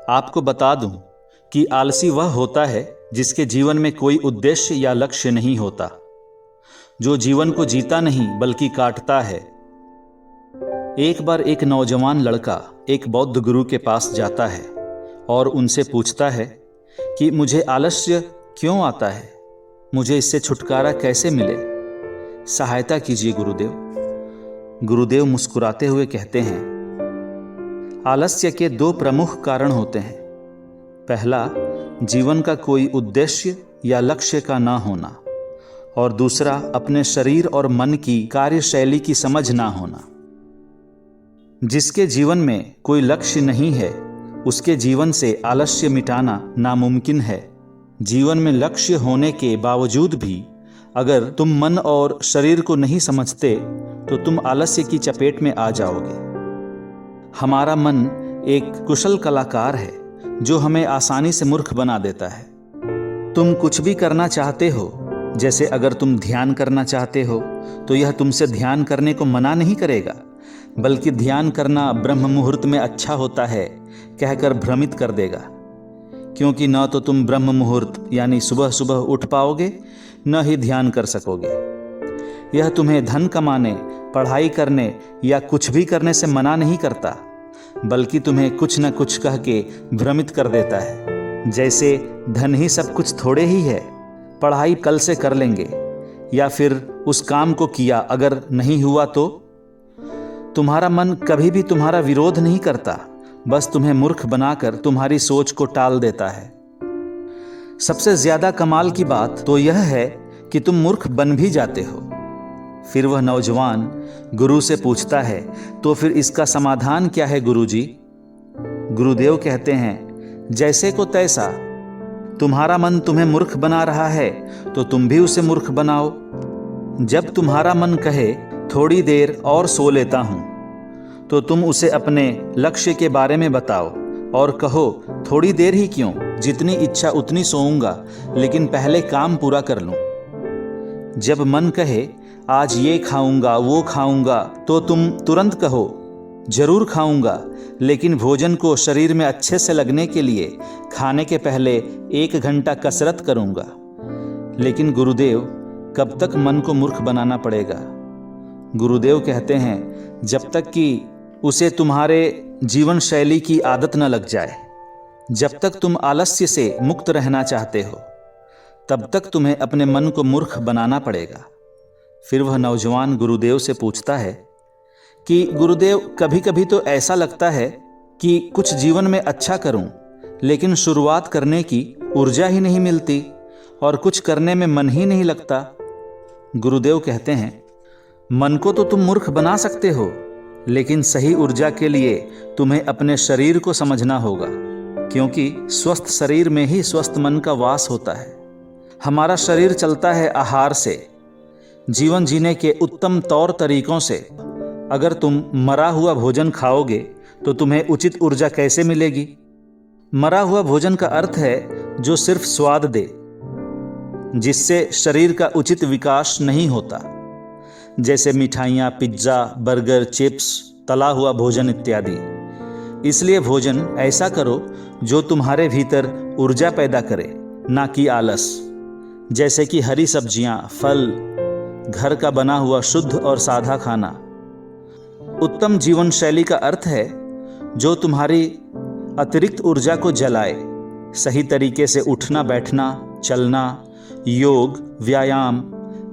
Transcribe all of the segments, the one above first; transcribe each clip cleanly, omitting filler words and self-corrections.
आपको बता दूं कि आलसी वह होता है जिसके जीवन में कोई उद्देश्य या लक्ष्य नहीं होता, जो जीवन को जीता नहीं बल्कि काटता है। एक बार एक नौजवान लड़का एक बौद्ध गुरु के पास जाता है और उनसे पूछता है कि मुझे आलस्य क्यों आता है, मुझे इससे छुटकारा कैसे मिले, सहायता कीजिए गुरुदेव। गुरुदेव मुस्कुराते हुए कहते हैं, आलस्य के दो प्रमुख कारण होते हैं। पहला, जीवन का कोई उद्देश्य या लक्ष्य का ना होना, और दूसरा, अपने शरीर और मन की कार्यशैली की समझ ना होना। जिसके जीवन में कोई लक्ष्य नहीं है, उसके जीवन से आलस्य मिटाना नामुमकिन है। जीवन में लक्ष्य होने के बावजूद भी अगर तुम मन और शरीर को नहीं समझते तो तुम आलस्य की चपेट में आ जाओगे। हमारा मन एक कुशल कलाकार है जो हमें आसानी से मूर्ख बना देता है। तुम कुछ भी करना चाहते हो, जैसे अगर तुम ध्यान करना चाहते हो तो यह तुमसे ध्यान करने को मना नहीं करेगा, बल्कि ध्यान करना ब्रह्म मुहूर्त में अच्छा होता है कहकर भ्रमित कर देगा, क्योंकि न तो तुम ब्रह्म मुहूर्त यानी सुबह सुबह उठ पाओगे, न ही ध्यान कर सकोगे। यह तुम्हें धन कमाने, पढ़ाई करने या कुछ भी करने से मना नहीं करता, बल्कि तुम्हें कुछ न कुछ कह के भ्रमित कर देता है। जैसे धन ही सब कुछ थोड़े ही है, पढ़ाई कल से कर लेंगे, या फिर उस काम को किया, अगर नहीं हुआ तो। तुम्हारा मन कभी भी तुम्हारा विरोध नहीं करता, बस तुम्हें मूर्ख बनाकर तुम्हारी सोच को टाल देता है। सबसे ज्यादा कमाल की बात तो यह है कि तुम मूर्ख बन भी जाते हो। फिर वह नौजवान गुरु से पूछता है, तो फिर इसका समाधान क्या है गुरुजी? गुरुदेव कहते हैं, जैसे को तैसा। तुम्हारा मन तुम्हें मूर्ख बना रहा है तो तुम भी उसे मूर्ख बनाओ। जब तुम्हारा मन कहे थोड़ी देर और सो लेता हूं, तो तुम उसे अपने लक्ष्य के बारे में बताओ और कहो, थोड़ी देर ही क्यों, जितनी इच्छा उतनी सोऊंगा, लेकिन पहले काम पूरा कर लूं। जब मन कहे आज ये खाऊंगा वो खाऊंगा, तो तुम तुरंत कहो, जरूर खाऊंगा, लेकिन भोजन को शरीर में अच्छे से लगने के लिए खाने के पहले 1 घंटा कसरत करूंगा। लेकिन गुरुदेव, कब तक मन को मूर्ख बनाना पड़ेगा? गुरुदेव कहते हैं, जब तक कि उसे तुम्हारे जीवन शैली की आदत न लग जाए। जब तक तुम आलस्य से मुक्त रहना चाहते हो, तब तक तुम्हें अपने मन को मूर्ख बनाना पड़ेगा। फिर वह नौजवान गुरुदेव से पूछता है कि गुरुदेव, कभी कभी तो ऐसा लगता है कि कुछ जीवन में अच्छा करूं, लेकिन शुरुआत करने की ऊर्जा ही नहीं मिलती और कुछ करने में मन ही नहीं लगता। गुरुदेव कहते हैं, मन को तो तुम मूर्ख बना सकते हो, लेकिन सही ऊर्जा के लिए तुम्हें अपने शरीर को समझना होगा, क्योंकि स्वस्थ शरीर में ही स्वस्थ मन का वास होता है। हमारा शरीर चलता है आहार से, जीवन जीने के उत्तम तौर तरीकों से। अगर तुम मरा हुआ भोजन खाओगे तो तुम्हें उचित ऊर्जा कैसे मिलेगी? मरा हुआ भोजन का अर्थ है जो सिर्फ स्वाद दे, जिससे शरीर का उचित विकास नहीं होता, जैसे मिठाइयाँ, पिज्ज़ा, बर्गर, चिप्स, तला हुआ भोजन इत्यादि। इसलिए भोजन ऐसा करो जो तुम्हारे भीतर ऊर्जा पैदा करे, ना कि आलस। जैसे कि हरी सब्जियाँ, फल, घर का बना हुआ शुद्ध और सादा खाना। उत्तम जीवन शैली का अर्थ है जो तुम्हारी अतिरिक्त ऊर्जा को जलाए। सही तरीके से उठना, बैठना, चलना, योग, व्यायाम,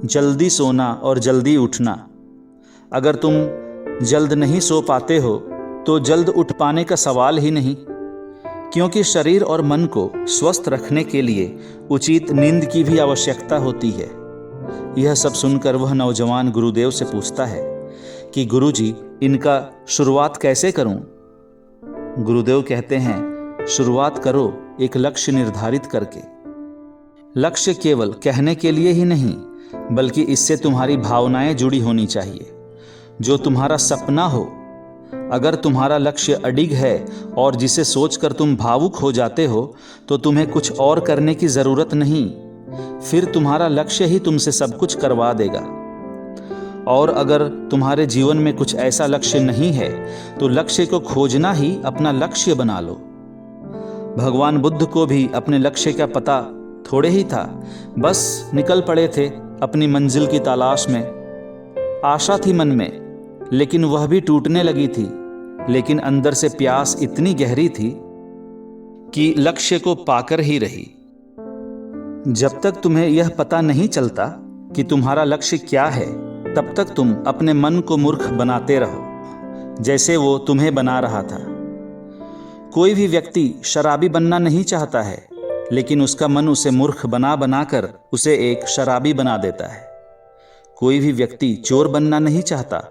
जल्दी सोना और जल्दी उठना। अगर तुम जल्द नहीं सो पाते हो तो जल्द उठ पाने का सवाल ही नहीं, क्योंकि शरीर और मन को स्वस्थ रखने के लिए उचित नींद की भी आवश्यकता होती है। यह सब सुनकर वह नौजवान गुरुदेव से पूछता है कि गुरुजी, इनका शुरुआत कैसे करूं? गुरुदेव कहते हैं, शुरुआत करो एक लक्ष्य निर्धारित करके। लक्ष्य केवल कहने के लिए ही नहीं, बल्कि इससे तुम्हारी भावनाएं जुड़ी होनी चाहिए, जो तुम्हारा सपना हो। अगर तुम्हारा लक्ष्य अडिग है और जिसे सोचकर तुम भावुक हो जाते हो, तो तुम्हें कुछ और करने की ज़रूरत नहीं। फिर तुम्हारा लक्ष्य ही तुमसे सब कुछ करवा देगा। और अगर तुम्हारे जीवन में कुछ ऐसा लक्ष्य नहीं है, तो लक्ष्य को खोजना ही अपना लक्ष्य बना लो। भगवान बुद्ध को भी अपने लक्ष्य का पता थोड़े ही था, बस निकल पड़े थे अपनी मंजिल की तलाश में। आशा थी मन में, लेकिन वह भी टूटने लगी थी। लेकिन अंदर से प्यास इतनी गहरी थी कि लक्ष्य को पाकर ही रही। जब तक तुम्हें यह पता नहीं चलता कि तुम्हारा लक्ष्य क्या है, तब तक तुम अपने मन को मूर्ख बनाते रहो, जैसे वो तुम्हें बना रहा था। कोई भी व्यक्ति शराबी बनना नहीं चाहता है, लेकिन उसका मन उसे मूर्ख बना बनाकर उसे एक शराबी बना देता है। कोई भी व्यक्ति चोर बनना नहीं चाहता,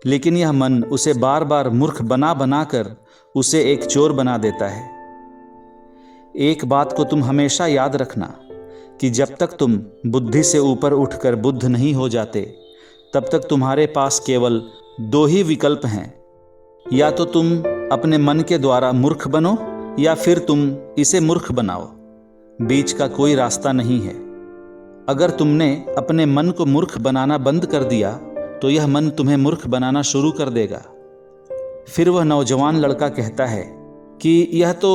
लेकिन यह मन उसे बार बार मूर्ख बना बनाकर उसे एक चोर बना देता है। एक बात को तुम हमेशा याद रखना कि जब तक तुम बुद्धि से ऊपर उठकर बुद्ध नहीं हो जाते, तब तक तुम्हारे पास केवल दो ही विकल्प हैं। या तो तुम अपने मन के द्वारा मूर्ख बनो, या फिर तुम इसे मूर्ख बनाओ। बीच का कोई रास्ता नहीं है। अगर तुमने अपने मन को मूर्ख बनाना बंद कर दिया, तो यह मन तुम्हें मूर्ख बनाना शुरू कर देगा। फिर वह नौजवान लड़का कहता है कि यह तो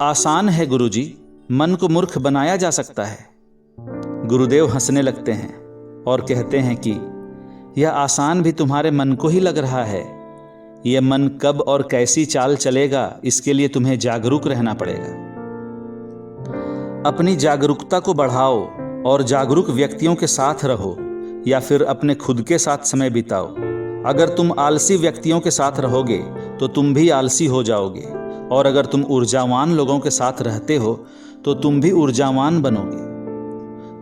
आसान है गुरुजी, मन को मूर्ख बनाया जा सकता है। गुरुदेव हंसने लगते हैं और कहते हैं कि यह आसान भी तुम्हारे मन को ही लग रहा है। यह मन कब और कैसी चाल चलेगा, इसके लिए तुम्हें जागरूक रहना पड़ेगा। अपनी जागरूकता को बढ़ाओ और जागरूक व्यक्तियों के साथ रहो, या फिर अपने खुद के साथ समय बिताओ। अगर तुम आलसी व्यक्तियों के साथ रहोगे तो तुम भी आलसी हो जाओगे, और अगर तुम ऊर्जावान लोगों के साथ रहते हो तो तुम भी ऊर्जावान बनोगे।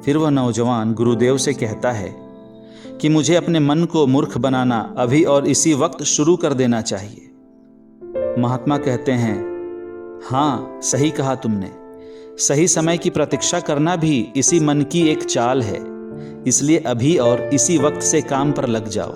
फिर वह नौजवान गुरुदेव से कहता है कि मुझे अपने मन को मूर्ख बनाना अभी और इसी वक्त शुरू कर देना चाहिए। महात्मा कहते हैं, हाँ सही कहा तुमने। सही समय की प्रतीक्षा करना भी इसी मन की एक चाल है। इसलिए अभी और इसी वक्त से काम पर लग जाओ।